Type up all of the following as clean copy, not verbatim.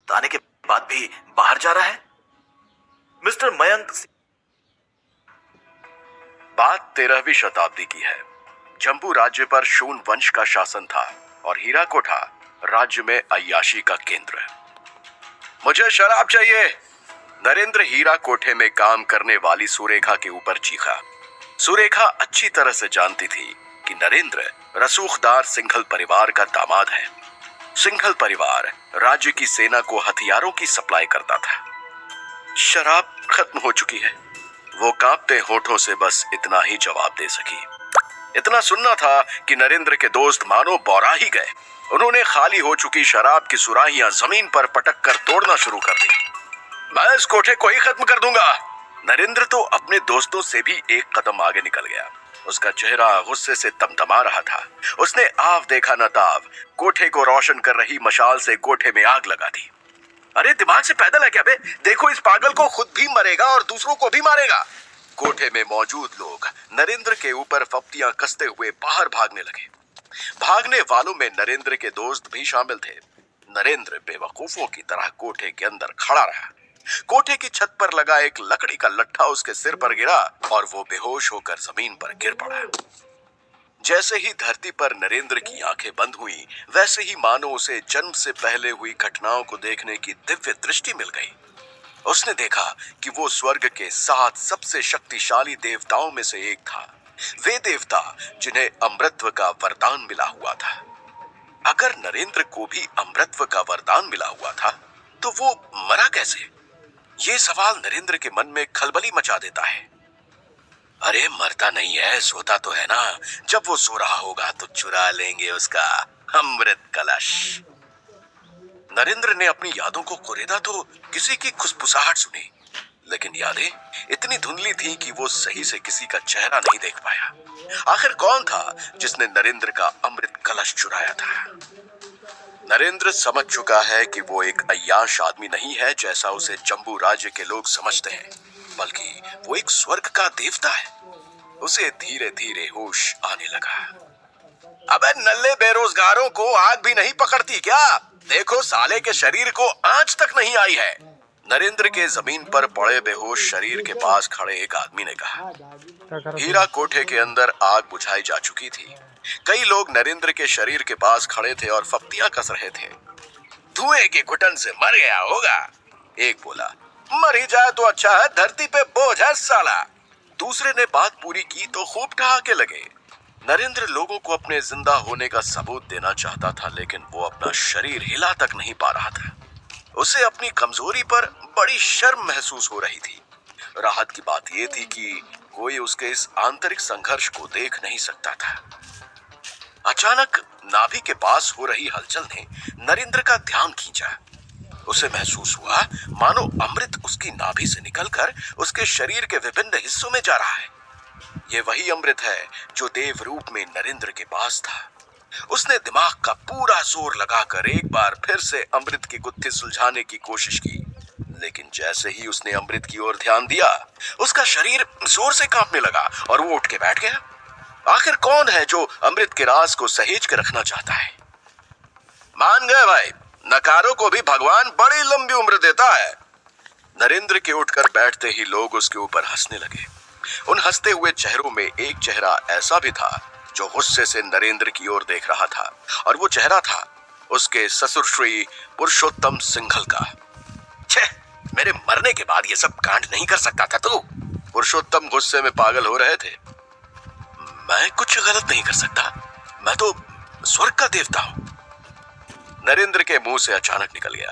आने के बाद भी बाहर जा रहा है। मिस्टर मयंक। बात 13वीं शताब्दी की है। जम्बू राज्य पर शून वंश का शासन था और हीराकोटा राज्य में अय्याशी का केंद्र। मुझे शराब चाहिए, नरेंद्र हीरा कोठे में काम करने वाली सुरेखा के ऊपर चीखा। सुरेखा अच्छी तरह से जानती थी कि नरेंद्र रसूखदार सिंघल परिवार का दामाद है। सिंघल परिवार राज्य की सेना को हथियारों की सप्लाई करता था। शराब खत्म हो चुकी है, वो कांपते होठों से बस इतना ही जवाब दे सकी। इतना सुनना था कि नरेंद्र के दोस्त मानो बौरा ही गए। उन्होंने खाली हो चुकी शराब की सुराहियां जमीन पर पटक कर तोड़ना शुरू कर दी। मैं इस कोठे को ही खत्म कर दूंगा। नरेंद्र तो अपने दोस्तों से भी एक कदम आगे निकल गया। उसका चेहरा गुस्से से तमतमा रहा था। उसने आव देखा न ताव कोठे को रोशन कर रही मशाल से कोठे में आग लगा दी। अरे दिमाग से पैदल है क्या बे? देखो इस पागल को खुद भी मरेगा और दूसरों को भी मारेगा। कोठे में मौजूद लोग नरेंद्र के ऊपर फप्तियां कसते हुए बाहर भागने लगे। भागने वालों में नरेंद्र के दोस्त भी शामिल थे। नरेंद्र बेवकूफों की तरह कोठे के अंदर खड़ा रहा। कोठे की छत पर लगा एक लकड़ी का लट्ठा उसके सिर पर गिरा और वो बेहोश होकर जमीन पर गिर पड़ा। जैसे ही धरती पर नरेंद्र की आंखें बंद हुई, वैसे ही मानो उसे जन्म से पहले हुई घटनाओं को देखने की दिव्य दृष्टि मिल गई। उसने देखा कि वो स्वर्ग के 7 सबसे शक्तिशाली देवताओं में से एक था। वे देवता जिन्हें अमृतत्व का वरदान मिला हुआ था। अगर नरेंद्र को भी अमृतत्व का वरदान मिला हुआ था तो वो मरा कैसे? ये सवाल नरेंद्र के मन में खलबली मचा देता है। अरे मरता नहीं है, सोता तो है ना। जब वो सो रहा होगा तो चुरा लेंगे उसका अमृत कलश। नरेंद्र ने अपनी यादों को कुरेदा तो किसी की खुसफुसाहट सुनी, लेकिन यादें इतनी धुंधली थीं कि वो सही से किसी का चेहरा नहीं देख पाया। आखिर कौन था जिसने नरेंद्र का अमृत कलश चुराया था? नरेंद्र समझ चुका है कि वो एक अय्याश आदमी नहीं है जैसा उसे जम्बू राज्य के लोग समझते हैं, बल्कि वो एक स्वर्ग का देवता है। उसे धीरे धीरे होश आने लगा। अबे नल्ले बेरोजगारों को आग भी नहीं पकड़ती क्या? देखो साले के शरीर को आंच तक नहीं आई है। नरेंद्र के जमीन पर पड़े बेहोश शरीर के पास खड़े एक आदमी ने कहा। हीरा कोठे के अंदर आग बुझाई जा चुकी थी। कई लोग नरेंद्र के शरीर के पास खड़े थे और फप्तियां कस रहे थे। धुएं की घुटन से मर गया होगा, एक बोला। मर ही जाए तो अच्छा है, धरती पे बोझ है साला। दूसरे ने बात पूरी की तो खूब ठहाके लगे। नरेंद्र लोगों को अपने जिंदा होने का सबूत देना चाहता था, लेकिन वो अपना शरीर हिला तक नहीं पा रहा था। उसे अपनी कमजोरी पर बड़ी शर्म महसूस हो रही थी। राहत की बात यह थी कि कोई उसके इस आंतरिक संघर्ष को देख नहीं सकता था। अचानक नाभि के पास हो रही हलचल ने नरेंद्र का ध्यान खींचा। उसे महसूस हुआ मानो अमृत उसकी नाभि से निकलकर उसके शरीर के विभिन्न हिस्सों में जा रहा है। ये वही अमृत है जो देव रूप में नरेंद्र के पास था। उसने दिमाग का पूरा जोर लगाकर एक बार फिर से अमृत की गुत्थी सुलझाने की कोशिश की, लेकिन जैसे ही उसने अमृत की ओर ध्यान दिया, उसका शरीर जोर से कांपने लगा और वो उठ के बैठ गया। आखिर कौन है जो अमृत के राज को सहेज के रखना चाहता है? मान गए भाई, नकारों को भी भगवान बड़ी लंबी उम्र देता है। नरेंद्र के उठकर बैठते ही लोग उसके ऊपर हंसने लगे। उन हंसते हुए चेहरों में एक चेहरा ऐसा भी था जो गुस्से से नरेंद्र की ओर देख रहा था, और वो चेहरा था उसके ससुर श्री पुरुषोत्तम सिंघल का। छे, मेरे मरने के बाद ये सब कांड नहीं कर सकता था तू? पुरुषोत्तम गुस्से में पागल हो रहे थे। मैं कुछ गलत नहीं कर सकता, मैं तो स्वर्ग का देवता हूं। नरेंद्र के मुंह से अचानक निकल गया।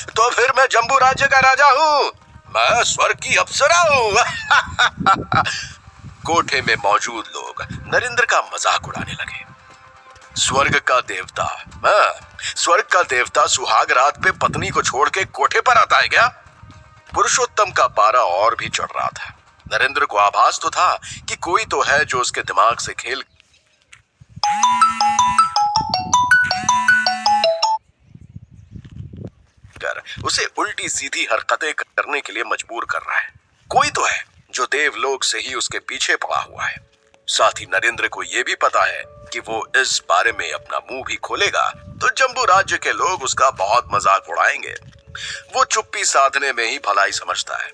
तो फिर मैं जम्बू राज्य का राजा हूं, मैं स्वर्ग की अप्सरा हूं। कोठे में मौजूद लोग नरेंद्र का मजाक उड़ाने लगे। स्वर्ग का देवता? स्वर्ग का देवता सुहाग रात पे पत्नी को छोड़ के कोठे पर आता है क्या? पुरुषोत्तम का पारा और भी चढ़ रहा था। नरेंद्र को आभास तो था कि कोई तो है जो उसके दिमाग से खेल कर उसे उल्टी सीधी हरकतें करने के लिए मजबूर कर रहा है। कोई तो है जो देवलोक से ही उसके पीछे पड़ा हुआ है। साथ ही नरेंद्र को यह भी पता है कि वो इस बारे में अपना मुंह भी खोलेगा तो जम्बू राज्य के लोग उसका बहुत मजाक उड़ाएंगे। वो चुप्पी साधने में ही भलाई समझता है।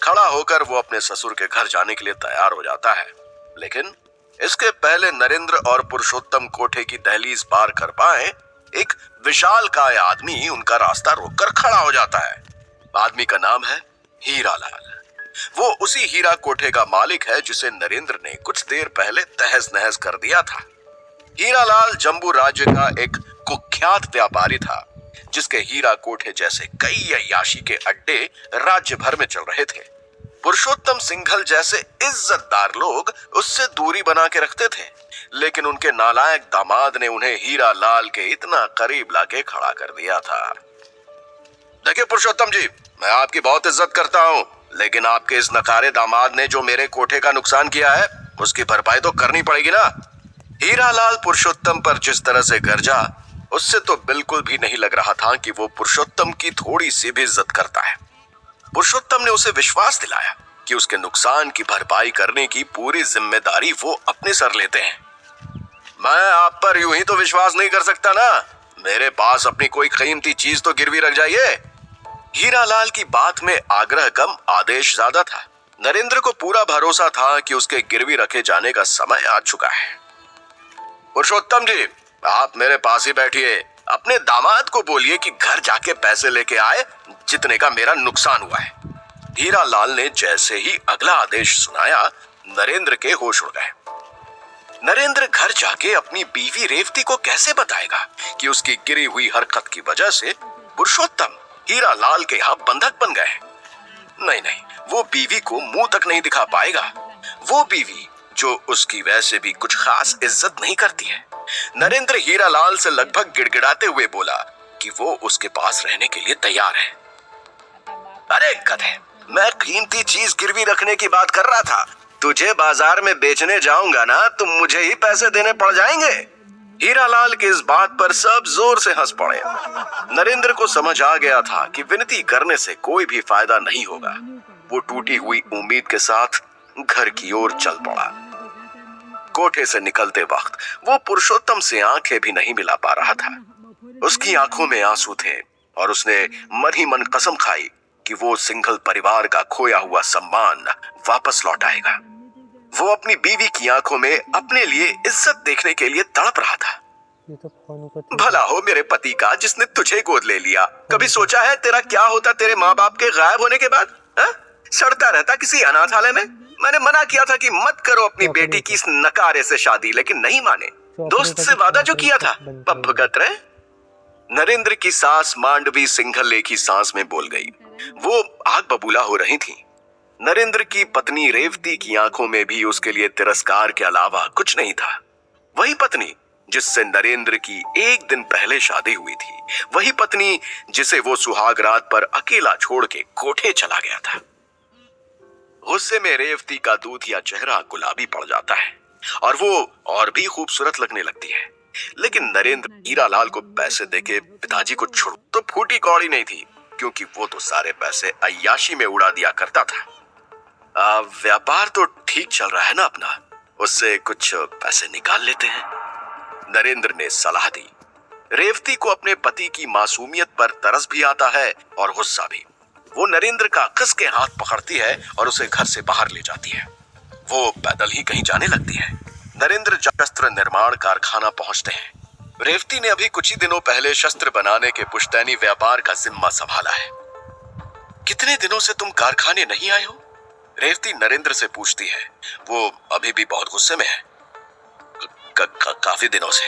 खड़ा होकर वो अपने ससुर के घर जाने के लिए तैयार हो जाता है, लेकिन इसके पहले नरेंद्र और पुरुषोत्तम कोठे की दहलीज पार कर पाए, एक विशालकाय आदमी उनका रास्ता रोककर खड़ा हो जाता है। आदमी का नाम है हीरालाल। वो उसी हीरा कोठे का मालिक है जिसे नरेंद्र ने कुछ देर पहले तहस नहस कर दिया था। हीरालाल जम्बू राज्य का एक कुख्यात व्यापारी था, जिसके हीरा कोठे जैसे कई अय्याशी के अड्डे राज्य भर में चल रहे थे। पुरुषोत्तम सिंघल जैसे इज्जतदार लोग उससे दूरी बना के रखते थे, लेकिन उनके नालायक दामाद ने उन्हें हीरालाल के इतना करीब लाके खड़ा कर दिया था। देखिए पुरुषोत्तम जी, मैं आपकी बहुत इज्जत करता हूँ, लेकिन आपके इस नकारे दामाद ने जो मेरे कोठे का नुकसान किया है, उसकी भरपाई तो करनी पड़ेगी ना। हीरालाल पुरुषोत्तम पर जिस तरह से गरजा, उससे तो बिल्कुल भी नहीं लग रहा था कि वो पुरुषोत्तम की थोड़ी सी भी इज्जत करता है। पुरुषोत्तम ने उसे विश्वास दिलाया कि उसके नुकसान की भरपाई करने की पूरी जिम्मेदारी वो अपने सर लेते हैं। मैं आप पर यूं ही तो विश्वास नहीं कर सकता ना, मेरे पास अपनी कोई कीमती चीज तो गिरवी रख जाइए। हीरालाल की बात में आग्रह कम आदेश ज्यादा था। नरेंद्र को पूरा भरोसा था कि उसके गिरवी रखे जाने का समय आ चुका है। पुरुषोत्तम जी, आप मेरे पास ही बैठिए, अपने दामाद को बोलिए कि घर जाके पैसे लेके आए जितने का मेरा नुकसान हुआ है। हीरालाल ने जैसे ही अगला आदेश सुनाया, नरेंद्र के होश उड़ गए। नरेंद्र घर जाके अपनी बीवी रेवती को कैसे बताएगा कि उसकी गिरी हुई हरकत की वजह से पुरुषोत्तम हीरालाल के यहाँ बंधक बन गए। नहीं, वो बीवी को मुंह तक नहीं दिखा पाएगा, वो बीवी जो उसकी वैसे भी कुछ खास इज्जत नहीं करती है। नरेंद्र हीरालाल से लगभग गिड़गिड़ाते हुए बोला कि वो उसके पास रहने के लिए तैयार है। अरे गधे, मैं कीमती चीज गिरवी रखने की बात कर रहा था। तुझे बाजार में बेचने जाऊंगा ना, तो मुझे ही पैसे देने पड़ जाएंगे। हीरालाल की इस बात पर सब जोर से हंस पड़े। नरेंद्र को समझ आ गया था कि विनती करने से कोई भी फायदा नहीं होगा। वो टूटी हुई उम्मीद के साथ घर की ओर चल पड़ा। कोठे से निकलते वक्त वो पुरुषोत्तम से आंखें भी नहीं मिला पा रहा था। उसकी आंखों में आंसू थे और उसने मन ही मन कसम खाई कि वो सिंघल परिवार का खोया हुआ सम्मान वापस लौटाएगा। वो अपनी बीवी की आंखों में अपने लिए इज्जत देखने के लिए तड़प रहा था। भला हो मेरे पति का जिसने तुझे गोद ले लिया। कभी सोचा है तेरा क्या होता तेरे माँ बाप के गायब होने के बाद? सड़ता रहता किसी अनाथालय में। मैंने मना किया था कि मत करो अपनी बेटी की इस नकारे से शादी, लेकिन नहीं माने। दोस्त से वादा जो किया था, अब भुगत रहे। नरेंद्र की सास मांडवी सिंघल एक ही सांस में बोल गई। वो आग बबूला हो रही थी। नरेंद्र की पत्नी रेवती की आंखों में भी उसके लिए तिरस्कार के अलावा कुछ नहीं था। वही पत्नी जिससे नरेंद्र की एक दिन पहले शादी हुई थी, वही पत्नी जिसे वो सुहाग रात पर अकेला छोड़ के कोठे चला गया था। गुस्से में रेवती का दूधिया चेहरा गुलाबी पड़ जाता है और वो और भी खूबसूरत लगने लगती है। लेकिन नरेंद्र हीरालाल को पैसे देके पिताजी को छोड़ तो फूटी कौड़ी नहीं थी, क्योंकि वो तो सारे पैसे अय्याशी में उड़ा दिया करता था। व्यापार तो ठीक चल रहा है ना अपना, उससे कुछ पैसे निकाल लेते हैं, नरेंद्र ने सलाह दी। रेवती को अपने पति की मासूमियत पर तरस भी आता है और गुस्सा भी। वो नरेंद्र का कस के हाथ पकड़ती है और उसे घर से बाहर ले जाती है। वो पैदल ही कहीं जाने लगती है। नरेंद्र शस्त्र निर्माण कारखाना पहुंचते हैं। रेवती ने अभी कुछ ही दिनों पहले शस्त्र बनाने के पुश्तैनी व्यापार का जिम्मा संभाला है। कितने दिनों से तुम कारखाने नहीं आए हो? रेवती नरेंद्र से पूछती है। वो अभी भी बहुत गुस्से में है। काफी दिनों से,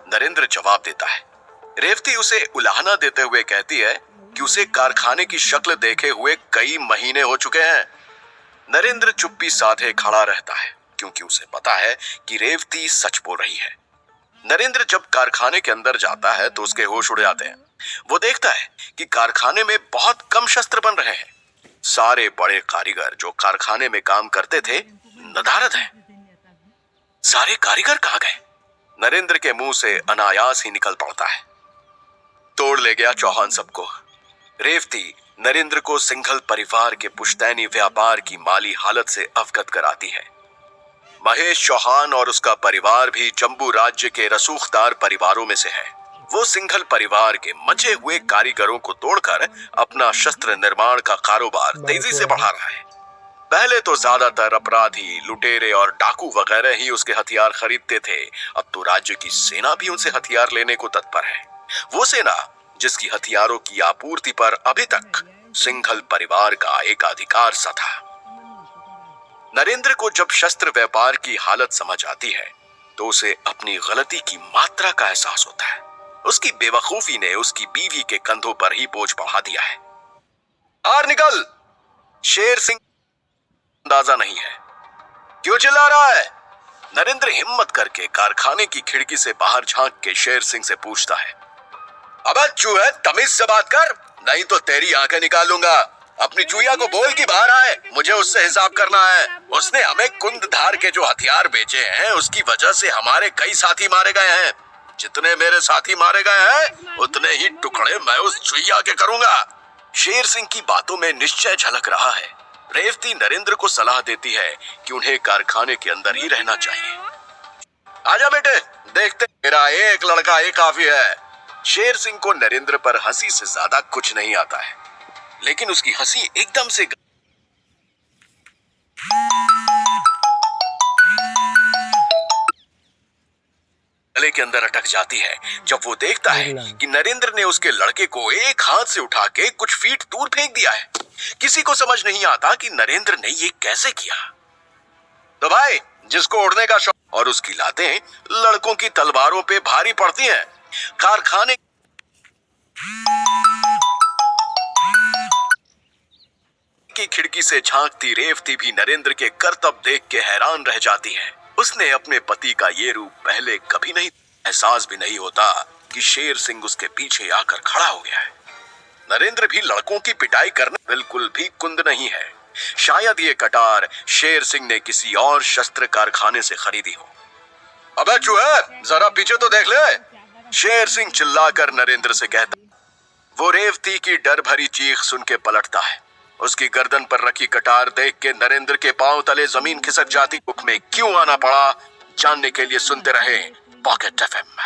नरेंद्र जवाब देता है। रेवती उसे उलाहना देते हुए कहती है कि उसे कारखाने की शक्ल देखे हुए कई महीने हो चुके हैं। नरेंद्र चुप्पी साधे खड़ा रहता है, क्योंकि उसे पता है कि रेवती सच बोल रही है। नरेंद्र जब कारखाने के अंदर जाता है तो उसके होश उड़ जाते हैं। वो देखता है कि कारखाने में बहुत कम शस्त्र बन रहे हैं। सारे बड़े कारीगर जो कारखाने में काम करते थे नदारद हैं। सारे कारीगर कहाँ गए? नरेंद्र के मुंह से अनायास ही निकल पड़ता है। तोड़ ले गया चौहान सबको। रेवती नरेंद्र को सिंघल परिवार के पुश्तैनी व्यापार की माली हालत से अवगत कराती है। महेश चौहान और उसका परिवार भी जम्बू राज्य के रसूखदार परिवारों में से है। वो सिंघल परिवार के मचे हुए कारीगरों को तोड़कर अपना शस्त्र निर्माण का कारोबार तेजी से बढ़ा रहा है। पहले तो ज्यादातर अपराधी, लुटेरे और डाकू वगैरह ही उसके हथियार खरीदते थे। अब तो राज्य की सेना भी उनसे हथियार लेने को तत्पर है। वो सेना जिसकी हथियारों की आपूर्ति पर अभी तक सिंघल परिवार का एकाधिकार सा था। नरेंद्र को जब शस्त्र व्यापार की हालत समझ आती है तो उसे अपनी गलती की मात्रा का एहसास होता है। उसकी बेवकूफी ने उसकी बीवी के कंधों पर ही बोझ बढ़ा दिया है। बाहर निकल! शेर सिंह अंदाजा नहीं है। क्यों चिल्ला रहा है? नरेंद्र हिम्मत करके कारखाने की खिड़की से बाहर झांक के शेर सिंह से पूछता है। अबे चूहे, तमीज से बात कर, नहीं तो तेरी आंखें निकाल लूंगा। अपनी चूहिया को बोल कि बाहर आए, मुझे उससे हिसाब करना है। उसने हमें कुंदधार के जो हथियार बेचे हैं उसकी वजह से हमारे कई साथी मारे गए हैं। जितने मेरे साथी मारे गए हैं उतने ही टुकड़े मैं उस चूहिया के करूंगा। शेर सिंह की बातों में निश्चय झलक रहा है। रेवती नरेंद्र को सलाह देती है कि उन्हें कारखाने के अंदर ही रहना चाहिए। आजा बेटे, देखते मेरा एक लड़का ही काफी है। शेर सिंह को नरेंद्र पर हंसी से ज्यादा कुछ नहीं आता है, लेकिन उसकी हंसी एकदम से गले के अंदर अटक जाती है जब वो देखता है कि नरेंद्र ने उसके लड़के को एक हाथ से उठा के कुछ फीट दूर फेंक दिया है। किसी को समझ नहीं आता कि नरेंद्र ने ये कैसे किया। तो भाई, जिसको उड़ने का शौक, और उसकी लातें लड़कों की तलवारों पे भारी पड़ती हैं। कारखाने की खिड़की से झांकती रेवती भी नरेंद्र के करतब देख के हैरान रह जाती है। उसने अपने पति का ये रूप पहले कभी नहीं, एहसास भी नहीं होता कि शेर सिंह उसके पीछे आकर खड़ा हो गया है। नरेंद्र भी लड़कों की पिटाई करना बिल्कुल भी कुंद नहीं है। शायद ये कटार शेर सिंह ने किसी और शस्त्र कारखाने से खरीदी हो। अबे चूहे, जरा पीछे तो देख ले! शेर सिंह चिल्लाकर नरेंद्र से कहता। वो रेवती की डर भरी चीख सुन के पलटता है। उसकी गर्दन पर रखी कटार देख के नरेंद्र के पांव तले जमीन खिसक जाती। मुख में क्यों आना पड़ा जानने के लिए सुनते रहे पॉकेट एफएम।